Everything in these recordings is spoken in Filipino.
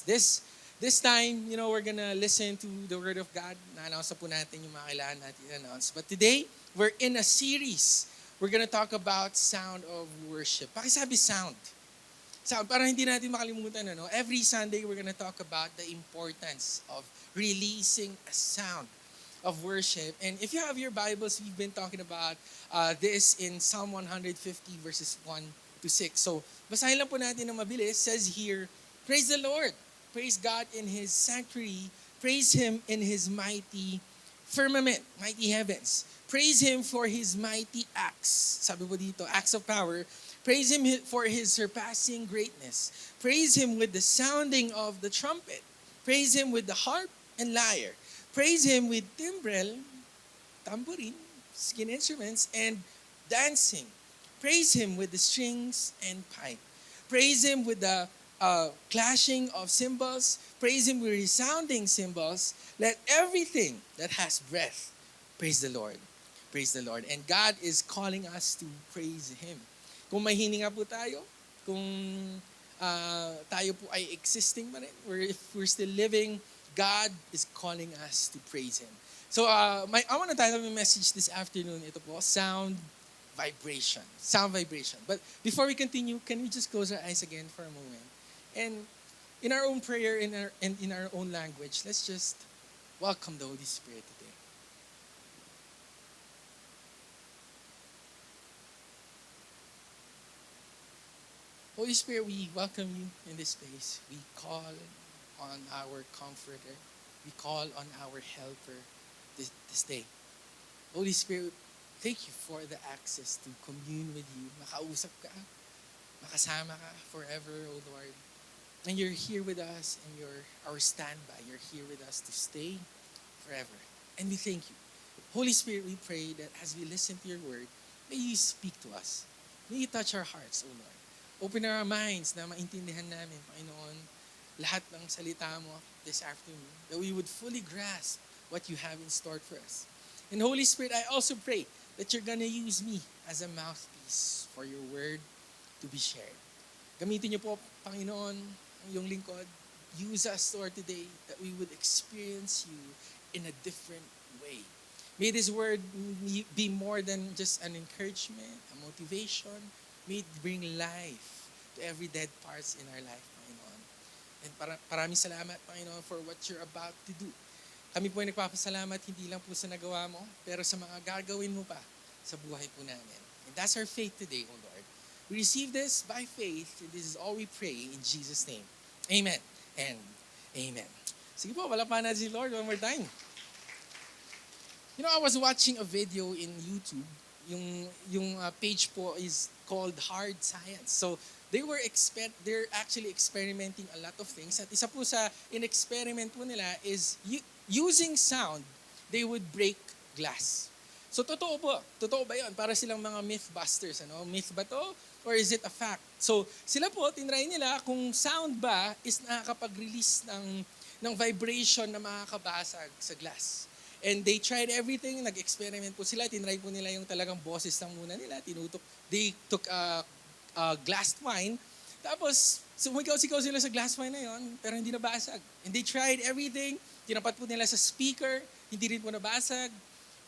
This time, we're gonna listen to the Word of God. Na-announce na po natin yung mga kailangan natin i-announce. But today, we're in a series. We're gonna talk about sound of worship. Pakisabi sound. Sound, para hindi natin makalimutan, every Sunday, we're gonna talk about the importance of releasing a sound of worship. And if you have your Bibles, we've been talking about this in Psalm 150 verses 1 to 6. So, basahin lang po natin ng mabilis. It says here, praise the Lord. Praise God in His sanctuary. Praise Him in His mighty firmament, mighty heavens. Praise Him for His mighty acts. Sabi po dito, acts of power. Praise Him for His surpassing greatness. Praise Him with the sounding of the trumpet. Praise Him with the harp and lyre. Praise Him with timbrel, tambourine, skin instruments, and dancing. Praise Him with the strings and pipe. Praise Him with the clashing of cymbals. Praise Him with resounding cymbals. Let everything that has breath praise the Lord. Praise the Lord. And God is calling us to praise Him. Kung may hininga po tayo, kung tayo po ay existing pa rin, or if we're still living, God is calling us to praise Him. So I want to title my message this afternoon, ito po, Sound Vibration. Sound Vibration. But before we continue, can we just close our eyes again for a moment? And in our own prayer and in our own language, let's just welcome the Holy Spirit today. Holy Spirit, we welcome you in this space. We call on our comforter. We call on our helper this day. Holy Spirit, thank you for the access to commune with you. Makausap ka, makasama ka forever, O Lord. And you're here with us, and you're our standby. You're here with us to stay forever. And we thank you. Holy Spirit, we pray that as we listen to your word, may you speak to us. May you touch our hearts, O Lord. Open our minds na maintindihan namin, Panginoon, lahat ng salita mo this afternoon, that we would fully grasp what you have in store for us. And Holy Spirit, I also pray that you're gonna use me as a mouthpiece for your word to be shared. Gamitin niyo po, Panginoon, ang iyong lingkod. Use us, Lord, today that we would experience you in a different way. May this word be more than just an encouragement, a motivation. May it bring life to every dead parts in our life, Panginoon. And maraming salamat, Panginoon, for what you're about to do. Kami po ay nagpapasalamat hindi lang po sa nagawa mo, pero sa mga gagawin mo pa sa buhay po namin. And that's our faith today, O Lord. We receive this by faith, and this is all we pray in Jesus' name. Amen and amen. Sige po, wala pa natin si Lord one more time. I was watching a video in YouTube. Yung page po is called Hard Science. So they're actually experimenting a lot of things. At isa po sa in-experiment po nila is using sound, they would break glass. So totoo po. Totoo ba 'yon? Para silang mga mythbusters, Myth ba 'to or is it a fact? So sila po tinry nila kung sound ba is nakakapag-release ng vibration na makakabasag sa glass. And they tried everything, nag-experiment po sila, tinry po nila yung talagang boses lang muna nila, they took a glass wine, tapos sumigaw-sigaw sila sa glass wine na yon, pero hindi nabasag. And they tried everything, tinapat po nila sa speaker, hindi rin po nabasag.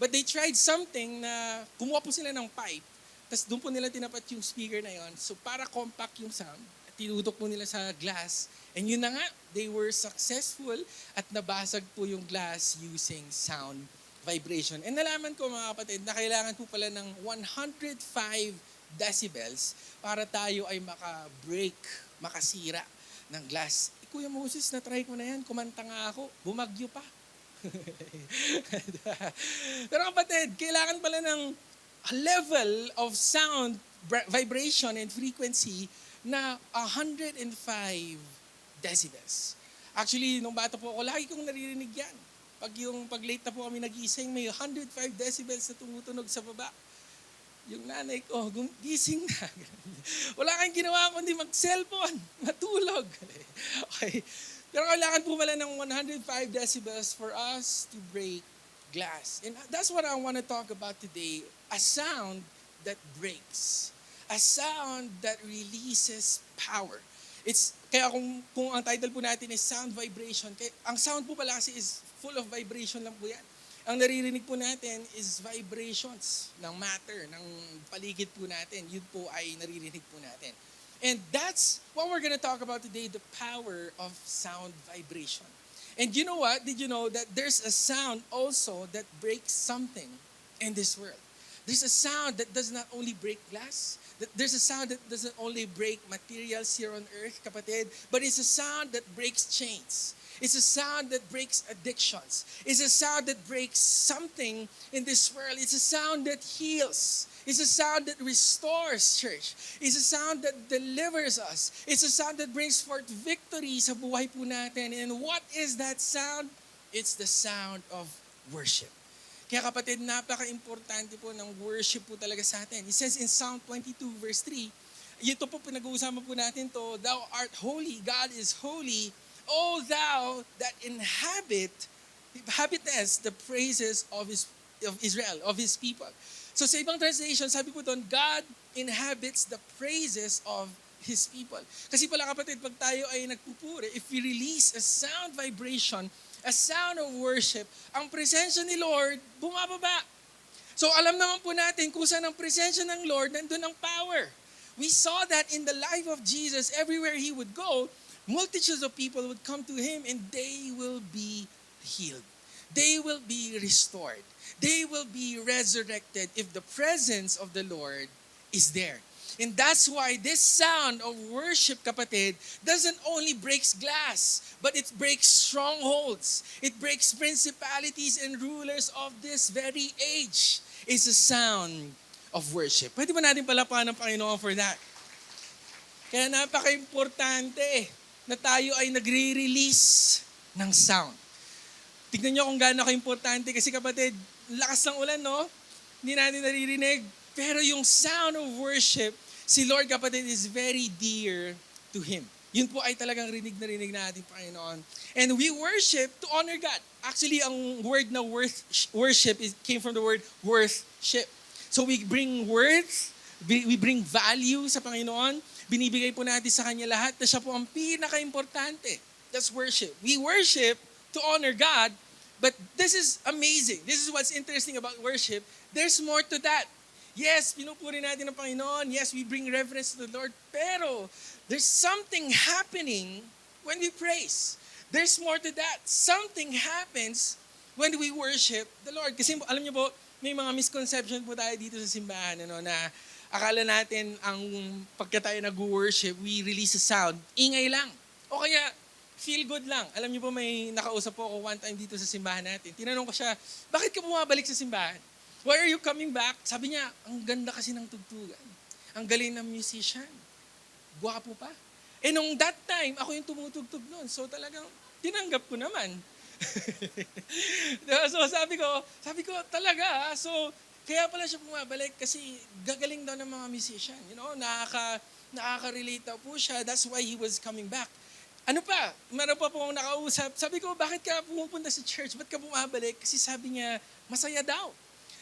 But they tried something na kumuha po sila ng pipe, tapos doon po nila tinapat yung speaker na yon. So para compact yung sound, tinutok po nila sa glass. And yun na nga, they were successful at nabasag po yung glass using sound vibration. And nalaman ko mga kapatid na kailangan po pala ng 105 decibels para tayo ay maka-break, makasira ng glass. Kuya Moses, na-try ko na yan, kumanta nga ako, bumagyo pa. Pero kapatid, kailangan pala ng a level of sound vibration and frequency na 105 decibels. Actually, nung bata po ako, lagi kong naririnig yan. Pag late na po kami nagising, may 105 decibels na tumutunog sa baba. Yung nanay ko, gising na. Wala kang ginawa kundi mag-cellphone, matulog. Okay. Pero kailangan po pala ng 105 decibels for us to break glass. And that's what I want to talk about today. A sound that breaks. A sound that releases power. Kaya kung ang title po natin is sound vibration, ang sound po pala kasi is full of vibration lang po yan. Ang naririnig po natin is vibrations ng matter, ng paligid po natin. Yun po ay naririnig po natin. And that's what we're gonna talk about today, the power of sound vibration. And you know what? Did you know that there's a sound also that breaks something in this world? There's a sound that does not only break glass. There's a sound that doesn't only break materials here on earth, kapatid, but it's a sound that breaks chains. It's a sound that breaks addictions. It's a sound that breaks something in this world. It's a sound that heals. It's a sound that restores, church. It's a sound that delivers us. It's a sound that brings forth victory sa buhay po natin. And what is that sound? It's the sound of worship. Kaya kapatid, napaka-importante po ng worship po talaga sa atin. It says in Psalm 22 verse 3, ito po pinag-uusapan po natin to, Thou art holy, God is holy, O thou that inhabitest the praises of Israel, of His people. So sa ibang translation, sabi po doon, God inhabits the praises of His people. Kasi pala kapatid, pag tayo ay nagpupuri, if we release a sound vibration, a sound of worship, ang presensya ni Lord bumababa. So alam naman po natin kung saan ang presensya ng Lord, nandun ang power. We saw that in the life of Jesus, everywhere He would go, multitudes of people would come to Him and they will be healed. They will be restored. They will be resurrected if the presence of the Lord is there. And that's why this sound of worship, kapatid, doesn't only breaks glass, but it breaks strongholds. It breaks principalities and rulers of this very age. It's a sound of worship. Pwede ba natin palapakan ng Panginoon for that? Kaya napaka-importante na tayo ay nagre-release ng sound. Tignan nyo kung gaano ka-importante kasi kapatid, lakas ng ulan, no? Hindi natin naririnig. Pero yung sound of worship, si Lord kapatid is very dear to Him. Yun po ay talagang rinig na rinig natin, Panginoon. And we worship to honor God. Actually, ang word na worship came from the word worship. So we bring worth, we bring value sa Panginoon, binibigay po natin sa Kanya lahat na siya po ang pinaka-importante. That's worship. We worship to honor God, but this is amazing. This is what's interesting about worship. There's more to that. Yes, pinupuri natin ang Panginoon. Yes, we bring reverence to the Lord. Pero there's something happening when we praise. There's more to that. Something happens when we worship the Lord. Kasi alam niyo po, may mga misconception po tayo dito sa simbahan na akala natin ang pagka tayo nag-worship, we release a sound, ingay lang. O kaya, feel good lang. Alam niyo po, may nakausap po ako one time dito sa simbahan natin. Tinanong ko siya, bakit ka bumabalik sa simbahan? Why are you coming back? Sabi niya, ang ganda kasi ng tugtugan. Ang galing ng musician. Gwapo pa. Eh nung that time, ako yung tumutugtog noon. So talagang tinanggap ko naman. So sabi ko talaga. So kaya pala siya bumabalik kasi gagaling daw ng mga musician. Nakaka-relate daw po siya. That's why he was coming back. Ano pa? Meron pa po akong nakausap. Sabi ko, bakit ka pumupunta sa church? Ba't ka bumabalik? Kasi sabi niya, masaya daw.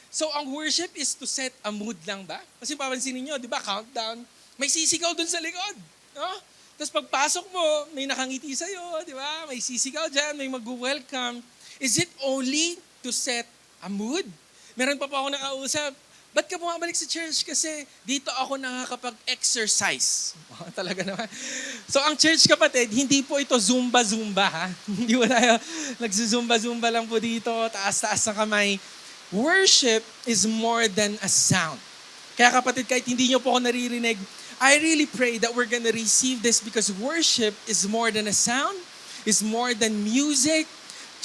So ang worship is to set a mood lang ba? Kasi papansinin niyo, di ba, countdown, may sisigaw dun sa likod. No? Tapos pagpasok mo, may nakangiti sa'yo, di ba? May sisigaw dyan, may mag-welcome. Is it only to set a mood? Meron pa po ako nakausap, ba't ka bumabalik sa church? Kasi dito ako nakakapag-exercise. Talaga naman. So ang church kapatid, hindi po ito zumba-zumba ha. Hindi po tayo nagzumba-zumba lang po dito, taas-taas ng kamay. Worship is more than a sound. Kaya kapatid, kahit hindi nyo po ako naririnig, I really pray that we're gonna receive this because worship is more than a sound, is more than music.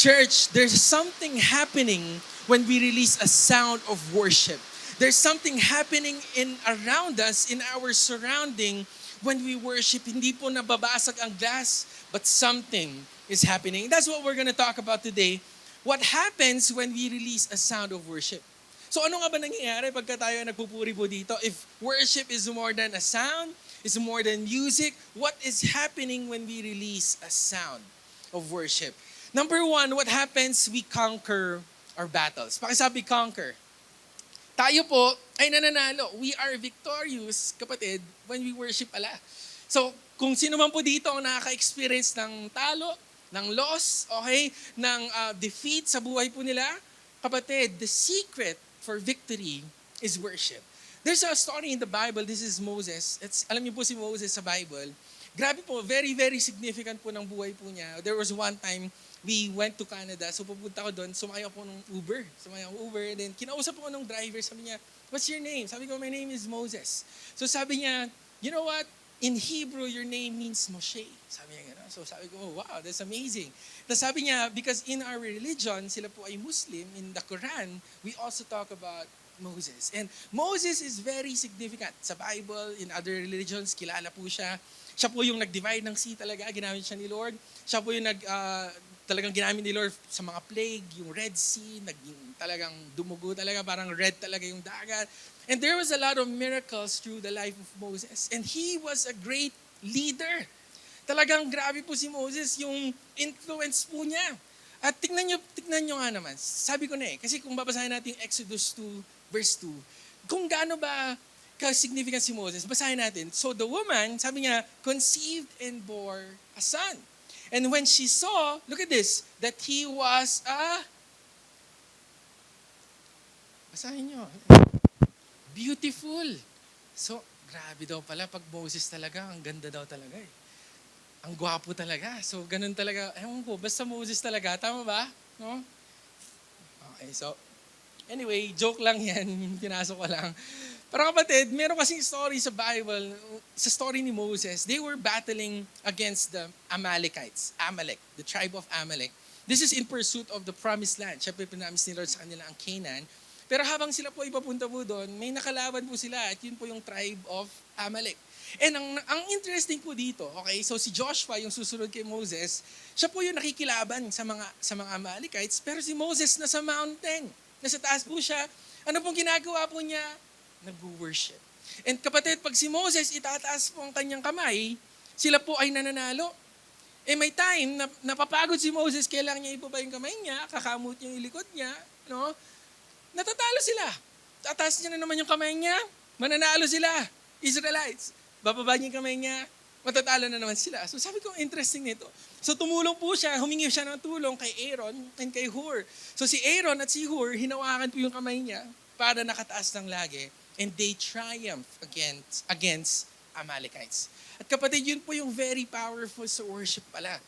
Church, there's something happening when we release a sound of worship. There's something happening around us, in our surrounding, when we worship. Hindi po nababasag ang glass, but something is happening. That's what we're gonna talk about today. What happens when we release a sound of worship? So ano nga ba nangyayari pagka tayo nagpupuri po dito? If worship is more than a sound, is more than music, what is happening when we release a sound of worship? Number one, what happens? We conquer our battles. Pakisabi, conquer. Tayo po ay nananalo. We are victorious, kapatid, when we worship Allah. So, Kung sino man po dito ang nakaka-experience ng talo, ng loss, okay, ng defeat sa buhay po nila, kapatid, the secret for victory is worship. There's a story in the Bible, this is Moses. Alam niyo po si Moses sa Bible. Grabe po, very, very significant po ng buhay po niya. There was one time, we went to Canada, so pupunta ko doon, sumakay ako ng Uber. And then kinausap ko ng driver, sabi niya, what's your name? Sabi ko, my name is Moses. So sabi niya, you know what? In Hebrew, your name means Moshe. Sabi niya gano'n. So sabi ko, oh, wow, that's amazing. Tapos sabi niya, because in our religion, sila po ay Muslim, in the Quran, we also talk about Moses. And Moses is very significant. Sa Bible, in other religions, kilala po siya. Siya po yung nag-divide ng sea talaga, ginamit siya ni Lord. Siya po yung talagang ginamit ni Lord sa mga plague, yung Red Sea, naging talagang dumugo talaga, parang red talaga yung dagat. And there was a lot of miracles through the life of Moses. And he was a great leader. Talagang grabe po si Moses, yung influence po niya. At tignan nyo nga naman, sabi ko na kasi kung babasahin natin yung Exodus 2, verse 2, kung gaano ba ka-significant si Moses, basahin natin. So the woman, sabi niya, conceived and bore a son. And when she saw, look at this, that he was basahin nyo, beautiful. So, grabe daw pala, pag Moses talaga, ang ganda daw talaga eh. Ang gwapo talaga. So, ganun talaga. Ewan ko, basta Moses talaga. Tama ba? No? Okay, so, anyway, joke lang yan. Pinasok ko lang. Pero kapatid, meron kasing story sa Bible, sa story ni Moses, they were battling against the Amalekites. Amalek, the tribe of Amalek. This is in pursuit of the promised land. Siyempre, pinamis ni Lord sa kanila ang Canaan. Pero habang sila po ipapunta po doon, may nakalaban po sila at yun po yung tribe of Amalek. And ang interesting po dito, okay, so si Joshua, yung susunod kay Moses, siya po yung nakikilaban sa mga Amalekites, pero si Moses nasa mountain, nasa taas po siya. Ano pong ginagawa po niya? Nag-worship. And kapatid, pag si Moses itataas po ang kanyang kamay, sila po ay nananalo. Eh may time na napapagod si Moses, kailangan niya ibaba yung kamay niya, kakamot niya yung likod niya, no? Natatalo sila. Tataas niya na naman yung kamay niya, mananalo sila, Israelites. Bababa niya yung kamay niya, matatalo na naman sila. So sabi ko, interesting nito. So tumulong po siya, humingi siya ng tulong kay Aaron and kay Hur. So si Aaron at si Hur, hinawakan po yung kamay niya para nakataas ng lagi. And they triumph against Amalekites. At kapatid, yun po yung very powerful sa worship pala.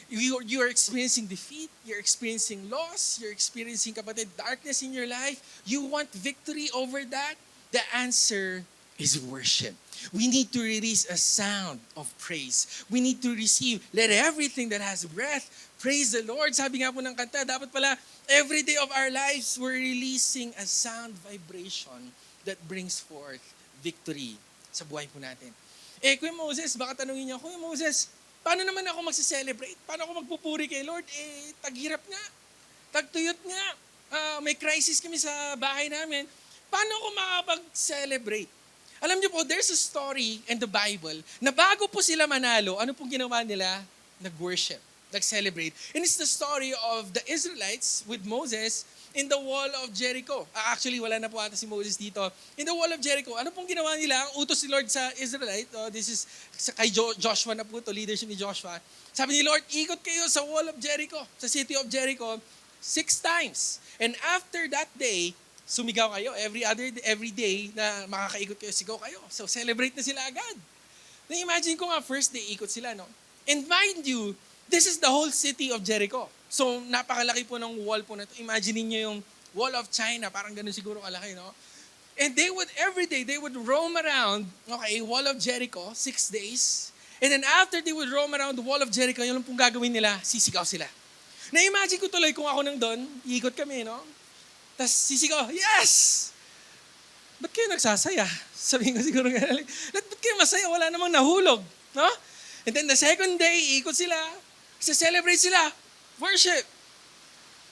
You are experiencing defeat, you're experiencing loss, you're experiencing, kapatid, darkness in your life. You want victory over that? The answer is worship. We need to release a sound of praise. We need to receive, let everything that has breath, praise the Lord. Sabi nga po ng kanta, dapat pala, every day of our lives, we're releasing a sound vibration that brings forth victory sa buhay po natin. Kuya Moses, baka tanungin niyo, Kuya Moses, paano naman ako magse-celebrate? Paano ako magpupuri kay Lord? Taghirap nga. Tagtuyot nga. May crisis kami sa bahay namin. Paano ako makapag-celebrate? Alam niyo po, there's a story in the Bible na bago po sila manalo, ano pong ginawa nila? Nag-worship, nag-celebrate. And it's the story of the Israelites with Moses in the wall of Jericho. Actually, wala na po ata si Moses dito. In the wall of Jericho, ano pong ginawa nila? Ang utos ni Lord sa Israelite, this is kay Joshua na po to, leadership ni Joshua. Sabi ni Lord, ikot kayo sa wall of Jericho, sa city of Jericho, 6 times. And after that day, sumigaw kayo every day na makakaikot kayo, sigaw kayo. So celebrate na sila agad. Na-imagine ko nga, first day, ikot sila, no? And mind you, this is the whole city of Jericho. So, napakalaki po ng wall po na ito. Imagine niyo yung wall of China, parang ganun siguro kalaki, no? And every day, they would roam around, okay, wall of Jericho, 6 days. And then after they would roam around the wall of Jericho, yun lang pong gagawin nila, sisigaw sila. Na-imagine ko tuloy kung ako nang doon, iikot kami, no? Tapos sisigaw, yes! Ba't kayo nagsasaya? Sabihin ko siguro, ba't kayo masaya? Wala namang nahulog, no? And then the second day, iikot sila, celebrate sila, worship.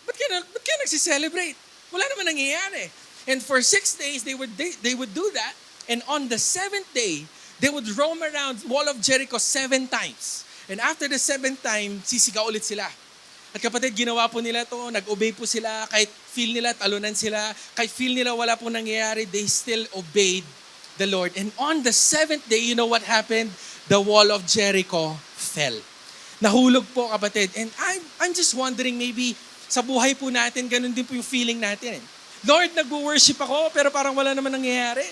Ba't kayo nagsiselebrate? Wala naman nangyayari. And for 6 days, they would do that. And on the 7th day, they would roam around wall of Jericho 7 times. And after the 7th time, sisigaw ulit sila. At kapatid, ginawa po nila to, nag-obey po sila, kahit feel nila talunan sila, kahit feel nila wala po nangyayari, they still obeyed the Lord. And on the seventh day, you know what happened? The wall of Jericho fell. Nahulog po, kapatid. And I'm just wondering, maybe sa buhay po natin, ganun din po yung feeling natin. Lord, nag-worship ako, pero parang wala naman nangyayari.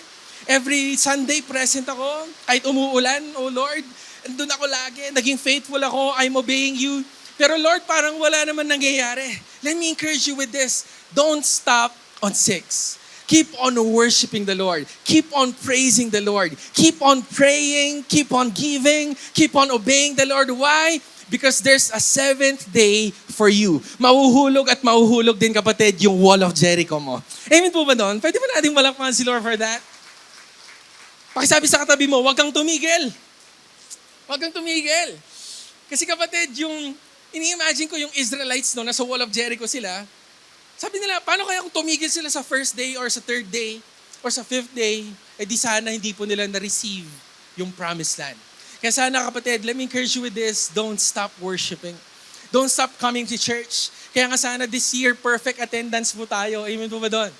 Every Sunday, present ako. Kahit umuulan, oh Lord, andun ako lagi. Naging faithful ako. I'm obeying you. Pero Lord, parang wala naman nangyayari. Let me encourage you with this. Don't stop on 6. Keep on worshiping the Lord. Keep on praising the Lord. Keep on praying. Keep on giving. Keep on obeying the Lord. Why? Because there's a seventh day for you. Mahuhulog at mahuhulog din, kapatid, yung wall of Jericho mo. Amen po ba doon? Pwede ba natin malakpan si Lord for that? Pakisabi sa katabi mo, huwag kang tumigil. Huwag kang tumigil. Kasi kapatid, yung ini-imagine ko yung Israelites no, nasa wall of Jericho sila, sabi nila, paano kaya kung tumigil sila sa first day or sa third day or sa fifth day, eh di sana hindi po nila na-receive yung promised land. Kaya sana kapatid, let me encourage you with this, don't stop worshiping. Don't stop coming to church. Kaya nga sana this year, perfect attendance po tayo. Amen po ba doon?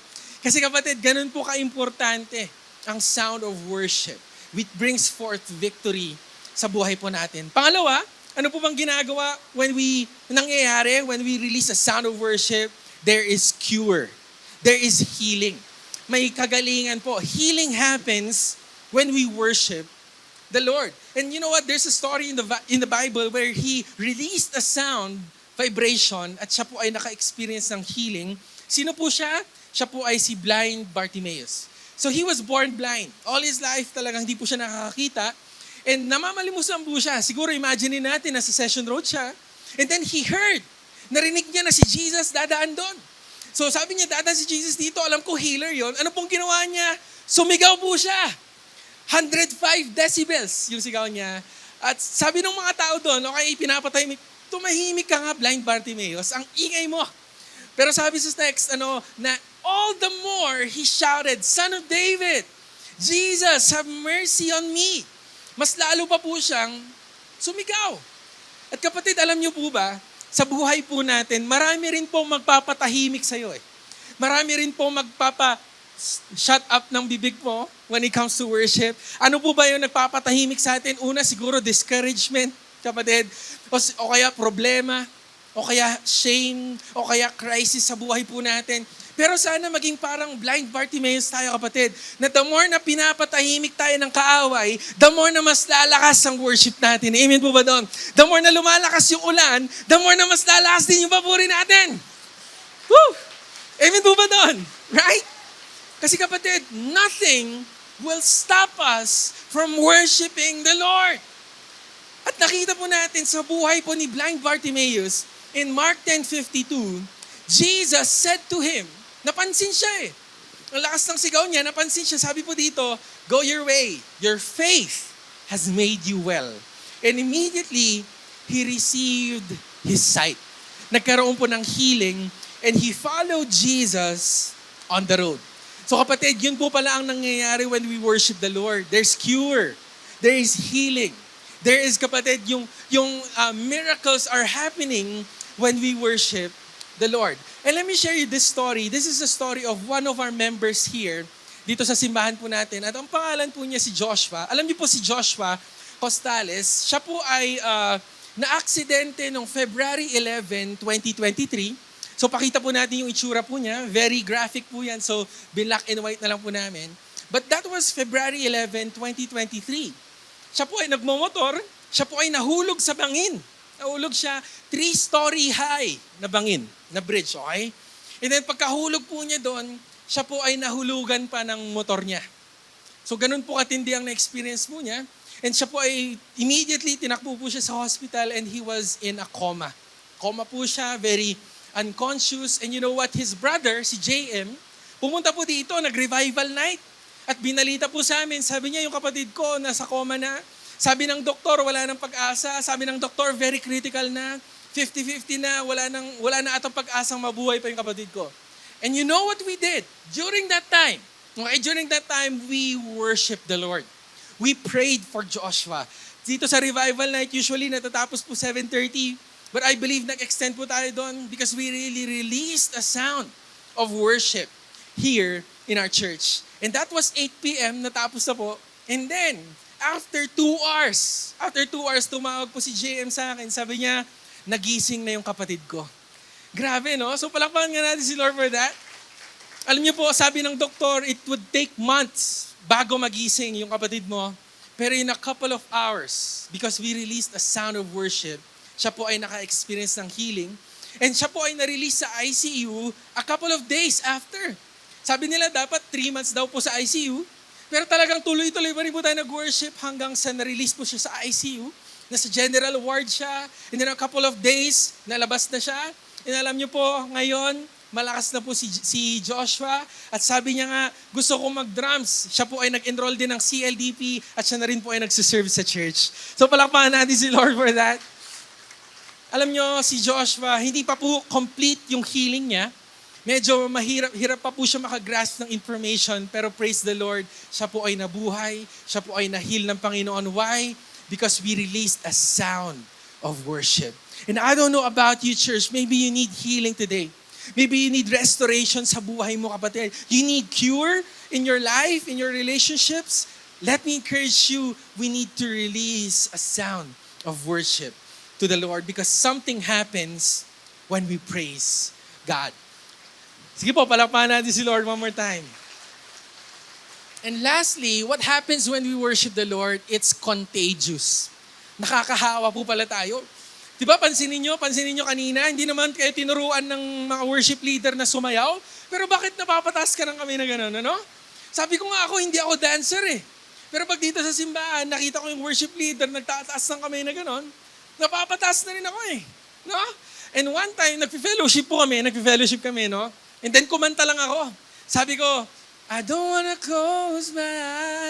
Kasi kapatid, ganun po ka-importante ang sound of worship, which brings forth victory sa buhay po natin. Pangalawa, ano po bang ginagawa when we release a sound of worship? There is cure. There is healing. May kagalingan po. Healing happens when we worship the Lord. And you know what? There's a story in the Bible where he released a sound, vibration, at siya po ay naka-experience ng healing. Sino po siya? Siya po ay si blind Bartimaeus. So he was born blind. All his life talagang hindi po siya nakakakita. And namamalimusan po siya. Siguro imagine natin, nasa Session Road siya. And then he heard. Narinig niya na si Jesus dadaan doon. So sabi niya, dadaan si Jesus dito. Alam ko healer yon. Ano pong ginawa niya? Sumigaw po siya. 105 decibels yung sigaw niya. At sabi ng mga tao doon, okay, pinapatahimik, tumahimik ka nga, blind Bartimaeus. Ang ingay mo. Pero sabi sa text, na all the more he shouted, Son of David, Jesus, have mercy on me. Mas lalo pa po siyang sumigaw. At kapatid, alam niyo po ba, sa buhay po natin, marami rin po magpapatahimik sa'yo eh. Marami rin po shut up ng bibig mo when it comes to worship. Ano po ba yung nagpapatahimik sa atin? Una, siguro discouragement, kapatid. O kaya problema, o kaya shame, o kaya crisis sa buhay po natin. Pero sana maging parang blind Bartimaeus tayo, kapatid, na the more na pinapatahimik tayo ng kaaway, the more na mas lalakas ang worship natin. Amen po ba doon? The more na lumalakas yung ulan, the more na mas lalakas din yung papuri natin. Woo! Amen po ba doon? Right? Kasi kapatid, nothing will stop us from worshiping the Lord. At nakita po natin sa buhay po ni blind Bartimaeus, in Mark 10:52, Jesus said to him, napansin siya eh. Ang lakas ng sigaw niya, napansin siya. Sabi po dito, go your way. Your faith has made you well. And immediately, he received his sight. Nagkaroon po ng healing and he followed Jesus on the road. So kapatid, yun po pala ang nangyayari when we worship the Lord. There's cure. There is healing. There is, kapatid, yung miracles are happening when we worship the Lord. And let me share you this story. This is a story of one of our members here dito sa simbahan po natin. At ang pangalan po niya si Joshua. Alam niyo po si Joshua Costales. Siya po ay na-aksidente noong February 11, 2023. So pakita po natin yung itsura po niya. Very graphic po yan. So black and white na lang po namin. But that was February 11, 2023. Siya po ay nagmamotor. Siya po ay nahulog sa bangin. Nahulog siya 3-story high na bangin, na bridge, okay? And then pagkahulog po niya doon, siya po ay nahulugan pa ng motor niya. So ganun po katindi ang na-experience po niya. And siya po ay immediately tinakbo po siya sa hospital and he was in a coma. Coma po siya, very unconscious. And you know what? His brother, si JM, pumunta po dito, nag-revival night. At binalita po sa amin, sabi niya, yung kapatid ko nasa coma na. Sabi ng doktor, wala nang pag-asa. Sabi ng doktor, very critical na. 50-50 na, wala na atang pag-asang mabuhay pa yung kapatid ko. And you know what we did? During that time, we worshiped the Lord. We prayed for Joshua. Dito sa revival night, usually natatapos po 7:30. But I believe nag-extend po tayo doon because we really released a sound of worship here in our church. And that was 8 p.m. natapos na po. And then, after 2 hours, tumawag po si JM sa akin. Sabi niya, nagising na yung kapatid ko. Grabe, no? So palakpakan nga natin si Lord for that. Alam niyo po, sabi ng doktor, it would take months bago magising yung kapatid mo. Pero in a couple of hours, because we released a sound of worship, siya po ay naka-experience ng healing. And siya po ay na-release sa ICU a couple of days after. Sabi nila dapat 3 months daw po sa ICU. Pero talagang tuloy-tuloy pa rin po tayo nag-worship hanggang sa na-release po siya sa ICU. Nasa general ward siya. And then a couple of days, nalabas na siya. And alam niyo po, ngayon, malakas na po si Joshua. At sabi niya nga, gusto ko mag-drums. Siya po ay nag-enroll din ng CLDP at siya na rin po ay nagsiserve sa church. So palakpakan natin si Lord for that. Alam niyo, si Joshua, hindi pa po complete yung healing niya. Medyo hirap pa po siya makagrasp ng information. Pero praise the Lord, siya po ay nabuhay. Siya po ay na-heal ng Panginoon. Why? Because we released a sound of worship. And I don't know about you, church. Maybe you need healing today. Maybe you need restoration sa buhay mo, kapatid. You need cure in your life, in your relationships. Let me encourage you, we need to release a sound of worship to the Lord because something happens when we praise God. Sige po, palakpakan natin si Lord one more time. And lastly, what happens when we worship the Lord? It's contagious. Nakakahawa po pala tayo. Diba, pansinin nyo kanina, hindi naman kayo tinuruan ng mga worship leader na sumayaw, pero bakit napapatas ka ng kami na gano'n, ano? Sabi ko nga ako, hindi ako dancer eh. Pero pag dito sa simbahan, nakita ko yung worship leader, nagtataas ng kami na gano'n, napapatas na rin ako eh. No? And one time, nagpi-fellowship kami, no? And then kumanta lang ako. Sabi ko, I don't wanna close my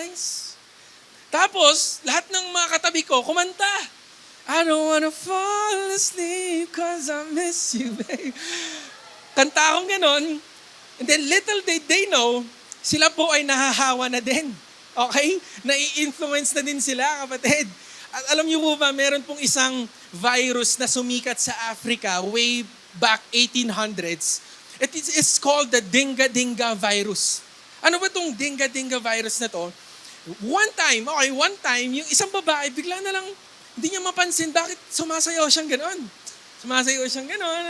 eyes. Tapos, lahat ng mga katabi ko, kumanta. I don't wanna fall asleep cause I miss you, babe. Kanta akong ganon. And then little did they know, sila po ay nahahawa na din. Okay? Nai-influence na din sila, kapatid. At alam niyo po ba, meron pong isang virus na sumikat sa Africa way back 1800s. It is called the Dinga-Dinga virus. Ano ba itong Dinga-Dinga virus na to? One time, yung isang babae, bigla na lang, hindi niya mapansin bakit sumasayaw siyang gano'n.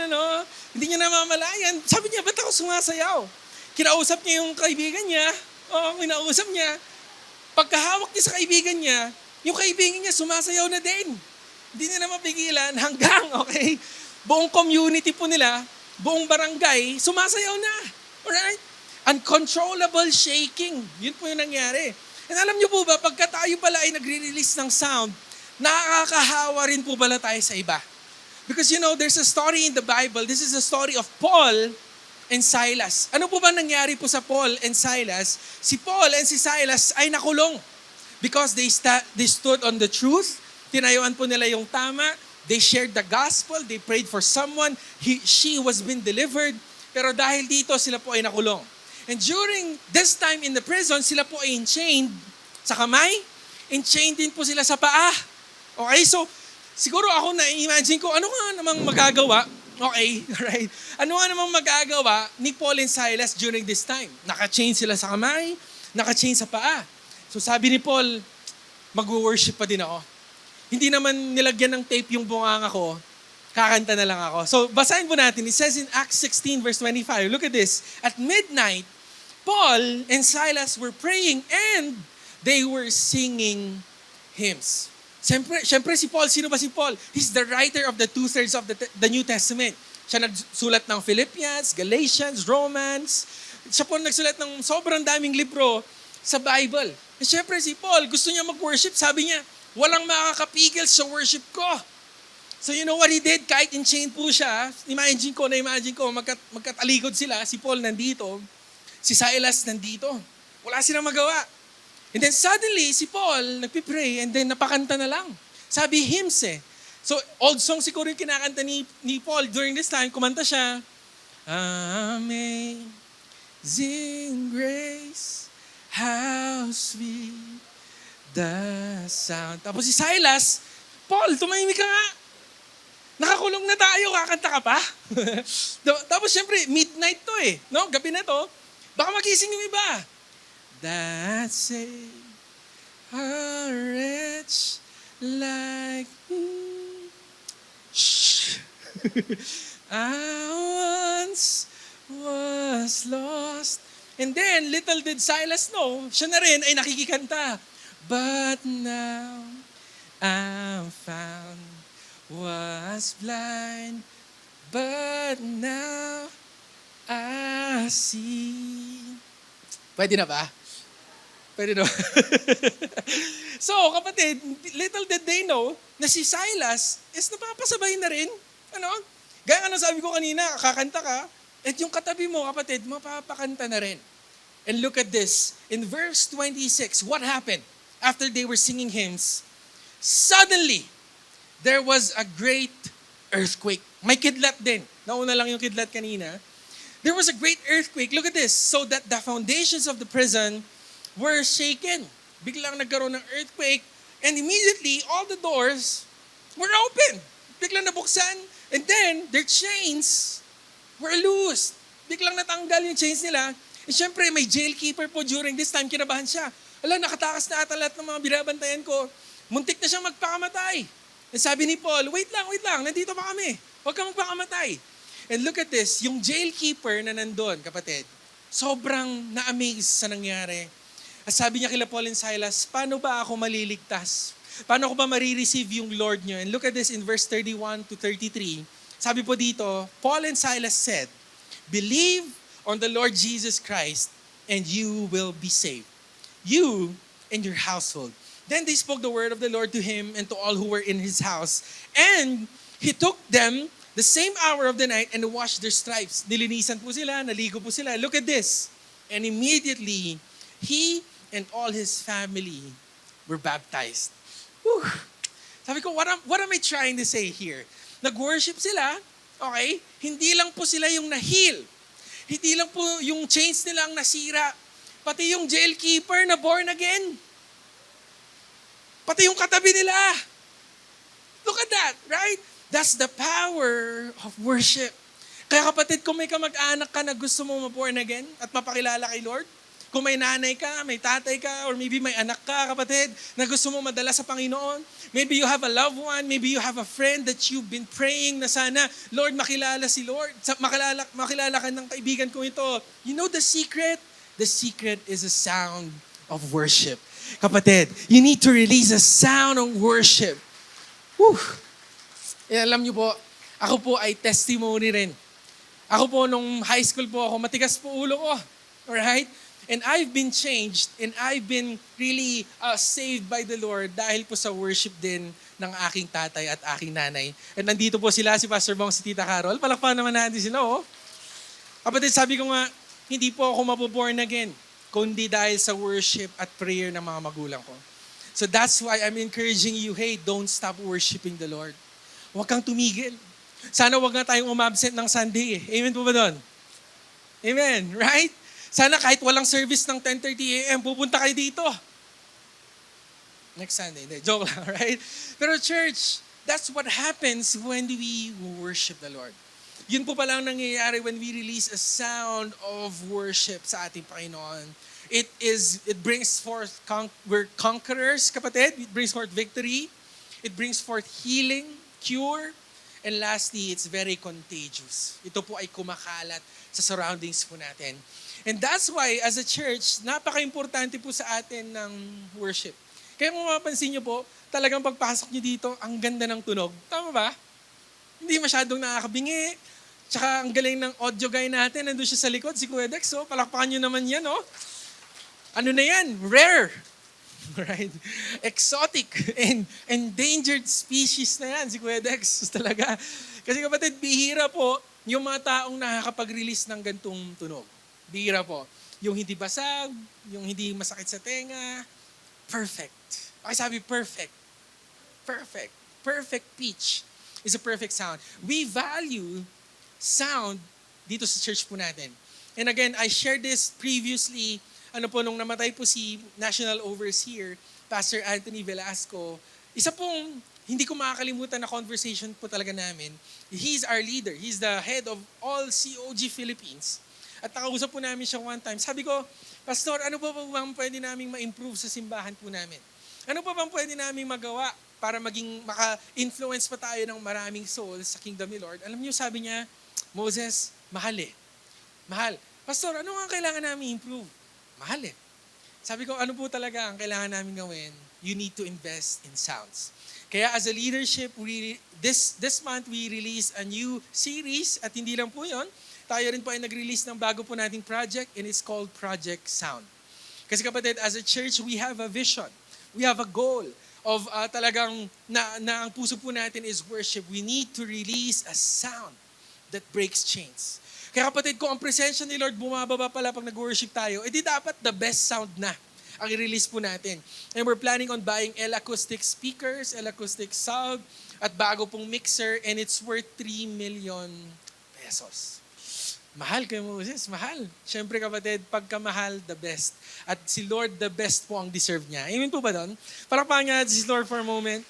Ano? Hindi niya namamalayan. Sabi niya, ba't ako sumasayaw? Kinausap niya yung kaibigan niya. Kinausap niya. Pagkahawak niya sa kaibigan niya, yung kaibigan niya sumasayaw na din. Hindi niya na mapigilan hanggang, buong community po nila, buong barangay, sumasayaw na. Alright? Uncontrollable shaking. Yun po yung nangyari. And alam niyo po ba, pagka tayo pala ay nagre-release ng sound, nakakahawa rin po pala tayo sa iba. Because there's a story in the Bible. This is a story of Paul and Silas. Ano po ba nangyari po sa Paul and Silas? Si Paul and si Silas ay nakulong. Because they stood on the truth. Tinayuan po nila yung tama. They shared the gospel. They prayed for someone. She was being delivered. Pero dahil dito, sila po ay nakulong. And during this time in the prison, sila po ay enchained sa kamay. Enchained din po sila sa paa. Okay, so siguro ako na-imagine ko, ano nga namang magagawa? Okay, right? Ano nga namang magagawa ni Paul and Silas during this time? Naka-chain sila sa kamay, naka-chain sa paa. So sabi ni Paul, mag-worship pa din ako. Hindi naman nilagyan ng tape yung bunganga ko, kakanta na lang ako. So basahin po natin, it says in Acts 16 verse 25, look at this. At midnight, Paul and Silas were praying and they were singing hymns. Siyempre si Paul, sino ba si Paul? He's the writer of the 2/3 of the New Testament. Siya nagsulat ng Philippians, Galatians, Romans. Siya po nagsulat ng sobrang daming libro sa Bible. And siyempre si Paul, gusto niya mag-worship. Sabi niya, walang makakapigil sa worship ko. So you know what he did? Kahit in-chain po siya, imagine ko, magkatalikod sila. Si Paul nandito, si Silas nandito. Wala silang magawa. And then suddenly, si Paul nagpipray and then napakanta na lang. Sabi, hymns eh. So, old song siguro yung kinakanta ni Paul during this time. Kumanta siya, Amazing Grace, how sweet the sound. Tapos si Silas, Paul, tumahimik ka nga. Nakakulong na tayo, kakanta ka pa. Tapos syempre, midnight to eh. No? Gabi na to. Baka magising yung iba. That say a wretch like me. Shh. I once was lost. And then, little did Silas know, siya na rin ay nakikikanta. But now, I'm found, was blind, but now, I see. Pwede na ba? Pwede na ba? So, kapatid, little did they know na si Silas is napapasabay na rin. Ano? Gaya ano sabi ko kanina, kakanta ka, at yung katabi mo, kapatid, mapapakanta na rin. And look at this. In verse 26, what happened? After they were singing hymns, suddenly, there was a great earthquake. May kidlat din. Nauna lang yung kidlat kanina. There was a great earthquake. Look at this. So that the foundations of the prison were shaken. Biglang nagkaroon ng earthquake. And immediately, all the doors were open. Biglang nabuksan. And then, their chains were loose. Biglang natanggal yung chains nila. And syempre, may jailkeeper po during this time. Kinabahan siya. Ala, nakatakas na ata lahat ng mga binabantayan ko. Muntik na siyang magpakamatay. And sabi ni Paul, wait lang. Nandito pa kami. Huwag kang magpakamatay. And look at this. Yung jailkeeper na nandun, kapatid, sobrang na-amaze sa nangyari. At sabi niya kila Paul and Silas, paano ba ako maliligtas? Paano ko ba marireceive yung Lord niyo? And look at this in verse 31 to 33. Sabi po dito, Paul and Silas said, believe on the Lord Jesus Christ and you will be saved. You and your household. Then they spoke the word of the Lord to him and to all who were in his house. And he took them the same hour of the night and washed their stripes. Nilinisan po sila, naligo po sila. Look at this. And immediately, he and all his family were baptized. Whew. Sabi ko, what am I trying to say here? Nag-worship sila, okay? Hindi lang po sila yung na-heal. Hindi lang po yung chains nila ang nasira. Pati yung jailkeeper na born again. Pati yung katabi nila. Look at that, right? That's the power of worship. Kaya kapatid, kung may kamag-anak ka na gusto mo ma-born again at mapakilala kay Lord, kung may nanay ka, may tatay ka, or maybe may anak ka, kapatid, na gusto mo madala sa Panginoon, maybe you have a loved one, maybe you have a friend that you've been praying na sana, Lord, makilala si Lord, makilala ka ng kaibigan ko ito. You know the secret? The secret is a sound of worship. Kapatid, you need to release a sound of worship. Whew. Eh, alam niyo po, ako po ay testimony rin. Ako po, nung high school po ako, matigas po ulo ko. Alright? And I've been changed and I've been really saved by the Lord dahil po sa worship din ng aking tatay at aking nanay. And nandito po sila, si Pastor Bong, si Tita Carol. Palakpakan naman natin sila, oh. Kapatid, sabi ko nga, hindi po ako mapoborn again, kundi dahil sa worship at prayer ng mga magulang ko. So that's why I'm encouraging you, hey, don't stop worshiping the Lord. Huwag kang tumigil. Sana huwag nga tayong umabsent ng Sunday eh. Amen po ba doon? Amen, right? Sana kahit walang service ng 10:30 a.m., pupunta kayo dito. Next Sunday. Joke lang, right? Pero church, that's what happens when we worship the Lord. Yun po pala ang nangyayari when we release a sound of worship sa ating Panginoon. It brings forth, we're conquerors, kapatid. It brings forth victory. It brings forth healing, cure. And lastly, it's very contagious. Ito po ay kumakalat sa surroundings po natin. And that's why, as a church, napaka-importante po sa atin ng worship. Kaya kung mapapansin nyo po, talagang pagpasok nyo dito, ang ganda ng tunog. Tama ba? Hindi masyadong nakakabingi. Tsaka ang galing ng audio guy natin, nandun siya sa likod, si Kuya Dex. So, palakpakan nyo naman yan, oh. Ano na yan? Rare. Right? Exotic and endangered species na yan, si Kuya Dex. Talaga. Kasi kapatid, bihira po yung mga taong nakakapag-release ng gantong tunog. Bihira po. Yung hindi basag, yung hindi masakit sa tenga. Perfect. Okay, sabi perfect. Perfect. Perfect pitch is a perfect sound. We value sound dito sa church po natin. And again, I shared this previously, nung namatay po si National Overseer, Pastor Anthony Velasco, isa pong hindi ko makakalimutan na conversation po talaga namin. He's our leader. He's the head of all COG Philippines. At nakausap po namin siya one time. Sabi ko, Pastor, ano pa bang pwede namin ma-improve sa simbahan po namin? Ano pa bang pwede namin magawa para maging maka-influence pa tayo ng maraming souls sa Kingdom ni Lord? Alam niyo, sabi niya, Moses, mahal eh. Mahal. Pastor, ano nga kailangan namin improve? Mahal eh. Sabi ko, ano po talaga ang kailangan namin gawin? You need to invest in sounds. Kaya as a leadership, this month we release a new series at hindi lang po yon. Tayo rin po ay nag-release ng bago po nating project and it's called Project Sound. Kasi kapatid, as a church, we have a vision. We have a goal of talagang na ang puso po natin is worship. We need to release a sound that breaks chains. Kaya kapatid, kung ang presensya ni Lord bumababa pala pag nag-worship tayo, edi dapat the best sound na ang i-release po natin. And we're planning on buying L-acoustic speakers, L-acoustic sound, at bago pong mixer, and it's worth 3 million pesos. Mahal kayo, Moses, mahal. Siyempre kapatid, pagkamahal, the best. At si Lord, the best po ang deserve niya. Amen po ba doon? Palakpakan nga si Lord for a moment.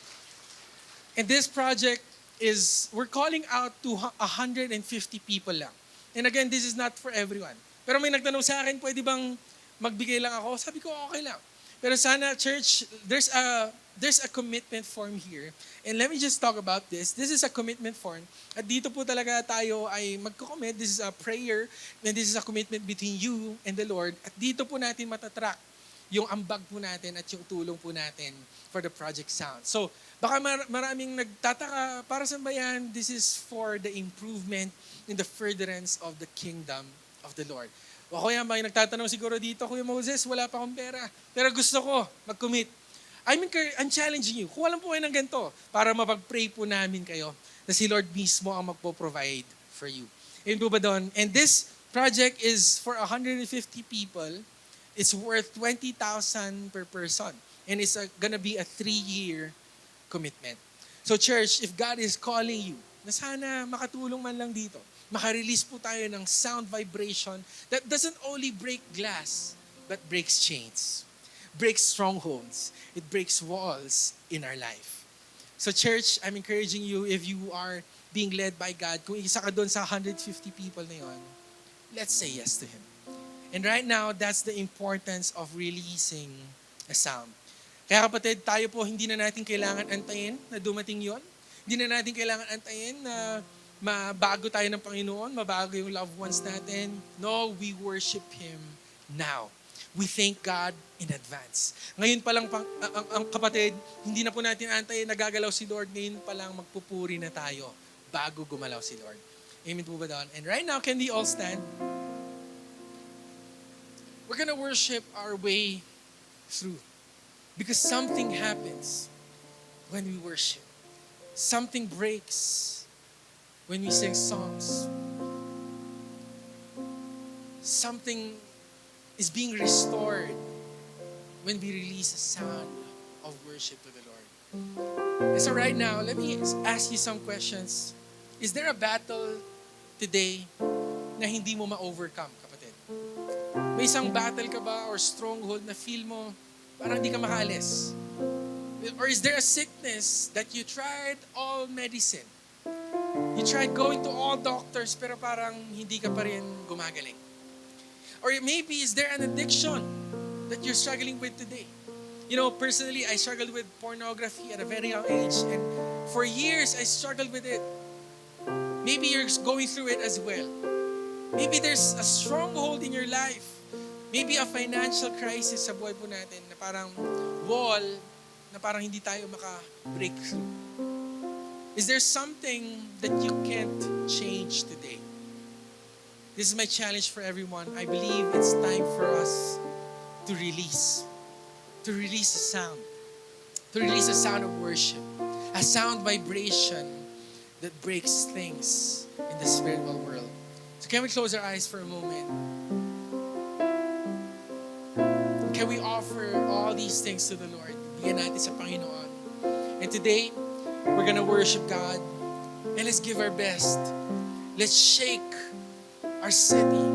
And this project is, we're calling out to 150 people lang. And again, this is not for everyone. Pero may nagtanong sa akin, pwede bang magbigay lang ako? Sabi ko, okay lang. Pero sana, church, there's a commitment form here. And let me just talk about this. This is a commitment form. At dito po talaga tayo ay magko-commit. This is a prayer. And this is a commitment between you and the Lord. At dito po natin matatrack yung ambag po natin at yung tulong po natin for the Project Sound. So, baka maraming nagtataka, para saan ba yan? This is for the improvement in the furtherance of the kingdom of the Lord. O kaya may nagtatanong siguro dito, Kuya Moses, wala pa akong pera. Pero gusto ko mag-commit. I'm challenging you. Kuha lang po kayo ng ganito para mapag-pray po namin kayo na si Lord mismo ang magpo-provide for you. Yun po ba doon? And this project is for 150 people. It's worth 20,000 per person. And it's gonna be a 3-year commitment. So church, if God is calling you, na sana makatulong man lang dito, makarelease po tayo ng sound vibration that doesn't only break glass, but breaks chains, breaks strongholds, it breaks walls in our life. So church, I'm encouraging you, if you are being led by God, kung isa ka doon sa 150 people na yon, let's say yes to Him. And right now, that's the importance of releasing a sound. Kaya kapatid, tayo po hindi na natin kailangan antayin na dumating yon. Hindi na natin kailangan antayin na mabago tayo ng Panginoon, mabago yung loved ones natin. No, we worship Him now. We thank God in advance. Ngayon pa lang, ang kapatid, hindi na po natin antayin nagagalaw si Lord. Ngayon pa lang magpupuri na tayo bago gumalaw si Lord. Amen po ba doon? And right now, can we all stand? We're gonna worship our way through. Because something happens when we worship. Something breaks when we sing songs. Something is being restored when we release a sound of worship to the Lord. And so right now, let me ask you some questions. Is there a battle today na hindi mo ma-overcome, kapatid? May isang battle ka ba or stronghold na feel mo parang hindi ka makaalis? Or is there a sickness that you tried all medicine? You tried going to all doctors pero parang hindi ka pa rin gumagaling? Or maybe is there an addiction that you're struggling with today? You know, personally, I struggled with pornography at a very young age, and for years I struggled with it. Maybe you're going through it as well. Maybe there's a stronghold in your life. Maybe a financial crisis sa buhay po natin na parang wall na parang hindi tayo maka-break through. Is there something that you can't change today? This is my challenge for everyone. I believe it's time for us to release a sound. To release a sound of worship. A sound vibration that breaks things in the spiritual world. So can we close our eyes for a moment? Can we offer all these things to the Lord? Bigyan natin sa Panginoon. And today, we're gonna worship God. And let's give our best. Let's shake our city.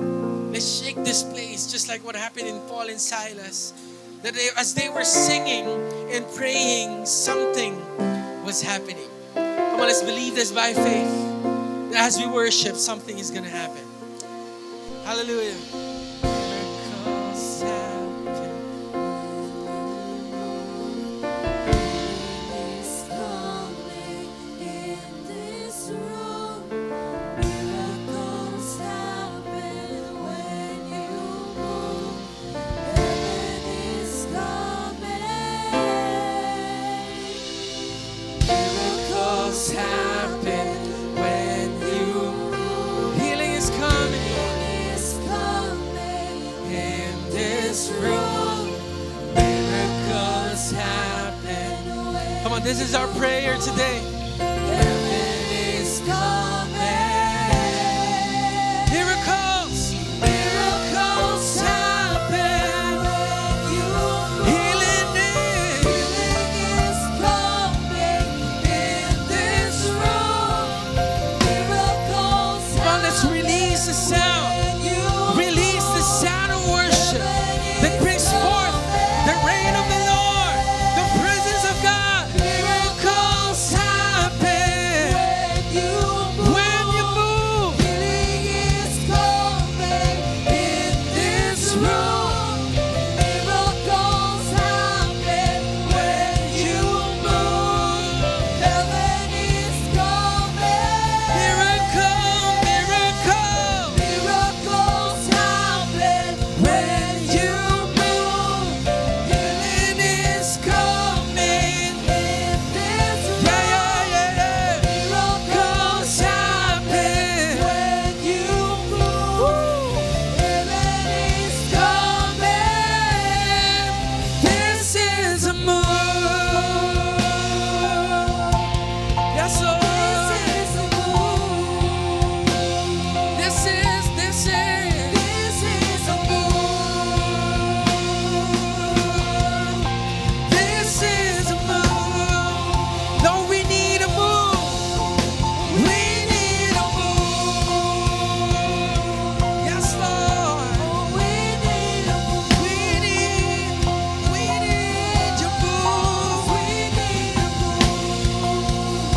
Let's shake this place just like what happened in Paul and Silas. That as they were singing and praying, something was happening. Come on, let's believe this by faith. That as we worship, something is gonna happen. Hallelujah. Miracles happen. Is coming in this room. Miracles happen when you move. Heaven is coming. Miracles happen when you move. Healing is coming Is coming in this room. Miracles happen. when Come on, this is our prayer today. heaven is coming. Miracles, miracles happen. Healing is. Is coming in this room. Miracles Come on, let's release the sound. Release the sound of worship that brings forth the reign of the Lord, the presence of God. Miracles happen when you move. Healing is coming in this room. Miracles happen when you move. Heaven is coming. Miracle, miracle. Miracles happen when you move. Healing is coming. In this room. Yeah, yeah, yeah. Miracles Miracles happen. when you move. Heaven is coming. This is a move. Yes, This Lord. is a move. This is. This is a move. This is a move. Lord, we need a move. We need a move. Yes, Lord. We need a move. We need your move. We need a move.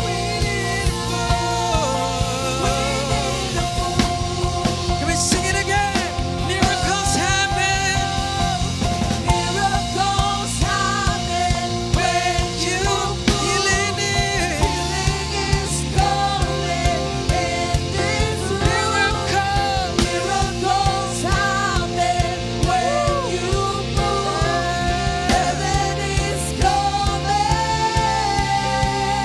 We need a move. Can we sing it again? Miracles happen Miracles happen when you healing it. Healing is coming in this room. Miracle. Miracles happen when you move. Heaven is coming.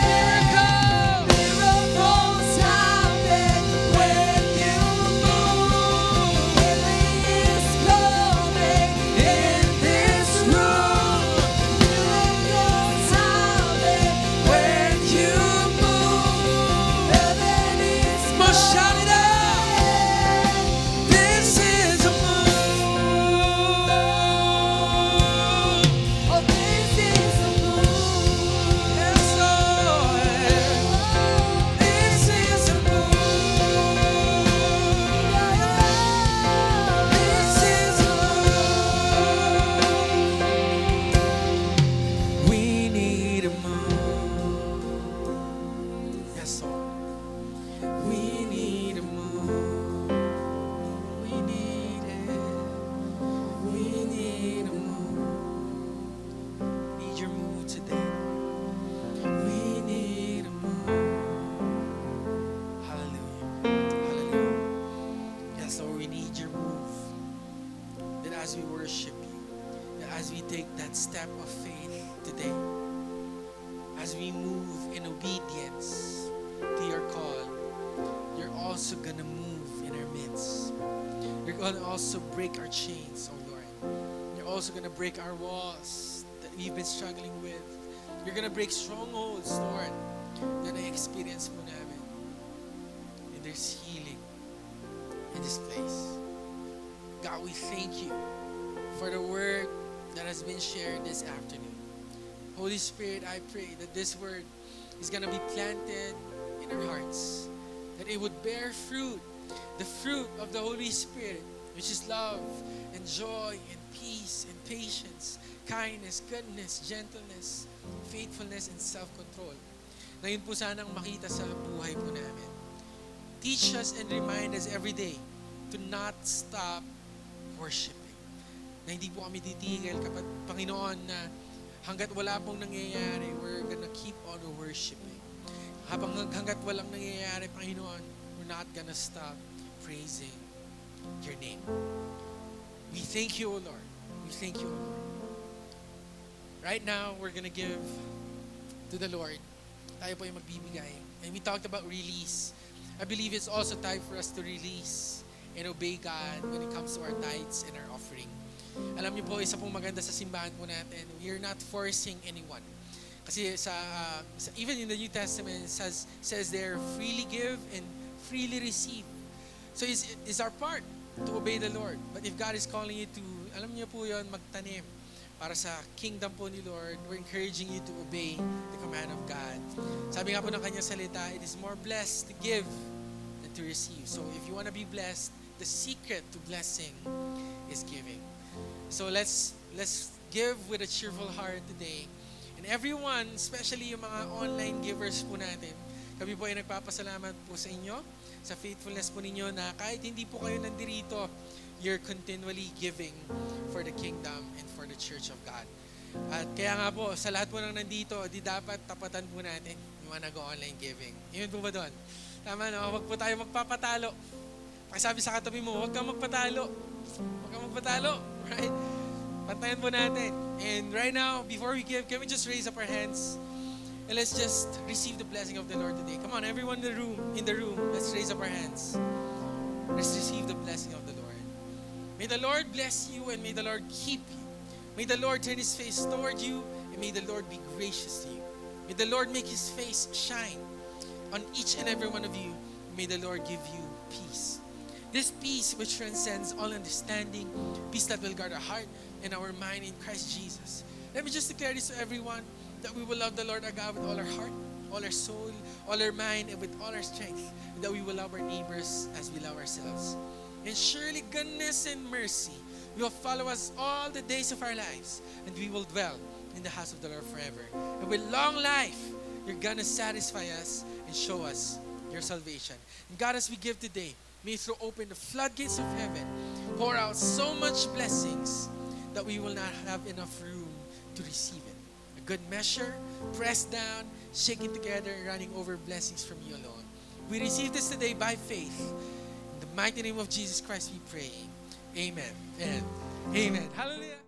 Miracle. Miracles happen when you move. Healing is coming in this room. Miracles happen When you move. Heaven is Come on, shout it out. coming. This is a move. Oh, this is a move. Yes, Lord. This is a move. This is a move. We need a move. Yes, Lord. We need a move. We need it. We need a move. Need your move today. We need a move. Hallelujah. Hallelujah. Yes, Lord, we need your move. That as we worship you, that as we take that step of faith today, as we move in obedience to your call, you're also gonna move in our midst. You're gonna also break our chains, oh Lord. You're also gonna break our walls that we've been struggling with. You're gonna break strongholds, Lord, na na-experience mo namin. And there's healing in this place. God, we thank you for the word that has been shared this afternoon. Holy Spirit, I pray that this word is going to be planted in our hearts, that it would bear fruit, the fruit of the Holy Spirit, which is love and joy and peace and patience, kindness, goodness, gentleness, faithfulness, and self-control. Na yun po sanang makita sa buhay po namin. Teach us and remind us every day to not stop worshiping. Na hindi po kami titigil kapag Panginoon na hanggat wala pong nangyayari, we're gonna keep on worshiping. Hanggat walang nangyayari, Panginoon, we're not gonna stop praising your name. We thank you, O Lord. We thank you, O Lord. Right now, we're gonna give to the Lord. Tayo po yung magbibigay. And we talked about release. I believe it's also time for us to release and obey God when it comes to our tithes and our offering. Alam niyo po, isa pong maganda sa simbahan po natin, we are not forcing anyone. Kasi even in the New Testament, it says there, freely give and freely receive. So it's our part to obey the Lord. But if God is calling you to, alam niyo po yun, magtanim para sa kingdom po ni Lord, we're encouraging you to obey the command of God. Sabi nga po ng kanyang salita, it is more blessed to give than to receive. So if you want to be blessed, the secret to blessing is giving. So let's give with a cheerful heart today. And everyone, especially yung mga online givers po natin, kami po ay nagpapasalamat po sa inyo, sa faithfulness po ninyo na kahit hindi po kayo nandirito, you're continually giving for the kingdom and for the church of God. At kaya nga po, sa lahat po nang nandito, di dapat tapatan po natin yung mga nag-online giving. Yun po ba doon? Tama no? Huwag po tayo magpapatalo. Pakisabi sa katabi mo, huwag kang magpatalo. Huwag kang magpatalo. Right? Pantayan po natin. And right now, before we give, can we just raise up our hands? And let's just receive the blessing of the Lord today. Come on, everyone in the room, let's raise up our hands. Let's receive the blessing of the Lord. May the Lord bless you and may the Lord keep you. May the Lord turn His face toward you and may the Lord be gracious to you. May the Lord make His face shine on each and every one of you. May the Lord give you peace. This peace which transcends all understanding, peace that will guard our heart and our mind in Christ Jesus. Let me just declare this to everyone, that we will love the Lord our God with all our heart, all our soul, all our mind, and with all our strength, and that we will love our neighbors as we love ourselves. And surely goodness and mercy will follow us all the days of our lives, and we will dwell in the house of the Lord forever. And with long life, you're gonna satisfy us and show us your salvation. And God, as we give today, may you throw open the floodgates of heaven, pour out so much blessings that we will not have enough room to receive it. A good measure, pressed down, shaken together, and running over blessings from you alone. We receive this today by faith. In the mighty name of Jesus Christ we pray. Amen and amen. Hallelujah.